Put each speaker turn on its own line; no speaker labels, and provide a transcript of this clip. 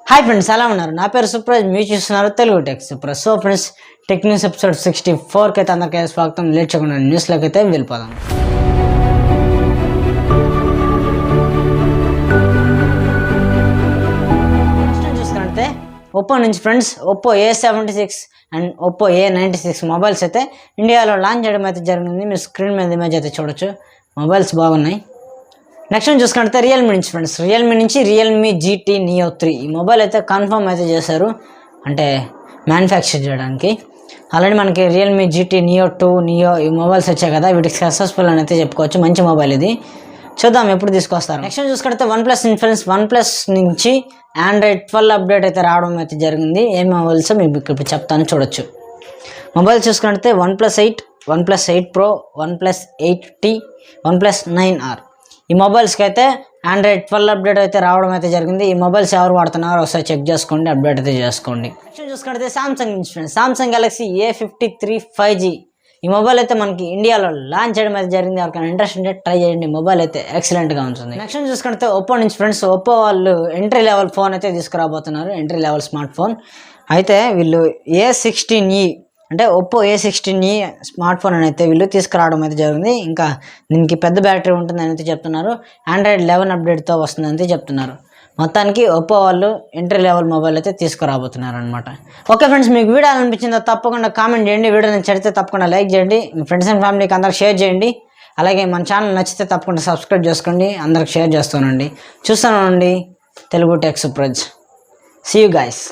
Hi friends, ఎలా ఉన్నారు? నా పేరు సుప్రజ్, మీరు చూస్తున్నారు Telugu tech Supraj. So friends, tech news episode 64కి అయితే అందరికీ స్వాగతం. లేట్ చేయకుండా న్యూస్లోకి అయితే వెళ్ళిపోదాం. చూసుకుంటే ఒప్పో నుంచి friends, Oppo A76 and Oppo A96 mobiles అయితే ఇండియాలో లాంచ్ చేయడం అయితే జరిగింది. మీరు స్క్రీన్ మీద ఇమేజ్ అయితే చూడొచ్చు. మొబైల్స్ బాగున్నాయి. నెక్స్ట్ చూసుకుంటే రియల్మీ నుంచి ఫ్రెండ్స్, రియల్మీ GT Neo 3 ఈ మొబైల్ అయితే కన్ఫర్మ్ అయితే చేశారు, అంటే మ్యానుఫ్యాక్చర్ చేయడానికి. ఆల్రెడీ మనకి రియల్మీ GT Neo 2 Neo ఈ మొబైల్స్ వచ్చాయి కదా, వీటికి సక్సెస్ఫుల్ అని అయితే చెప్పుకోవచ్చు. మంచి మొబైల్ ఇది, చూద్దాం ఎప్పుడు తీసుకొస్తారు. నెక్స్ట్ చూసుకుంటే వన్ ప్లస్ నుంచి Android 12 అప్డేట్ అయితే రావడం అయితే జరిగింది. ఏ మొబైల్స్ మీకు ఇప్పుడు చెప్తాను, చూడొచ్చు. మొబైల్ చూసుకుంటే OnePlus 8 Pro, OnePlus 8T, OnePlus 9R ఈ మొబైల్స్కి అయితే Android 12 అప్డేట్ అయితే రావడం అయితే జరిగింది. ఈ మొబైల్స్ ఎవరు వాడుతున్నారో ఒకసారి చెక్ చేసుకోండి, అప్డేట్ అయితే చేసుకోండి. నెక్స్ట్ చూసుకుంటే సామ్సంగ్ గెలాక్సీ A53 5G ఈ మొబైల్ అయితే మనకి ఇండియాలో లాంచ్ చేయడం అయితే జరిగింది. ఎవరికైనా ఇంట్రెస్ట్ ఉంటే ట్రై చేయండి, మొబైల్ అయితే ఎక్సలెంట్గా ఉంటుంది. నెక్స్ట్ చూసుకుంటే ఒప్పో నుంచి ఫ్రెండ్స్, ఒప్పో వాళ్ళు ఎంట్రీ లెవెల్ ఫోన్ అయితే తీసుకురాబోతున్నారు, ఎంట్రీ లెవెల్ స్మార్ట్ ఫోన్. అయితే వీళ్ళు A16e అంటే ఒప్పో A16e స్మార్ట్ ఫోన్ అని అయితే వీళ్ళు తీసుకురావడం అయితే జరిగింది. ఇంకా దీనికి పెద్ద బ్యాటరీ ఉంటుందని అయితే చెప్తున్నారు. Android 11 అప్డేట్తో వస్తుందని అయితే చెప్తున్నారు. మొత్తానికి ఒప్పో వాళ్ళు ఎంట్రీ లెవెల్ మొబైల్ అయితే తీసుకురాబోతున్నారు అనమాట. ఓకే ఫ్రెండ్స్, మీకు వీడియో అనిపించిందో తప్పకుండా కామెంట్ చేయండి. వీడియో నచ్చితే తప్పకుండా లైక్ చేయండి. మీ ఫ్రెండ్స్ అండ్ ఫ్యామిలీకి అందరికి షేర్ చేయండి. అలాగే మన ఛానల్ నచ్చితే తప్పకుండా సబ్స్క్రైబ్ చేసుకోండి, అందరికి షేర్ చేస్తానండి. చూస్తానండి Telugu tech Supraj. See you guys.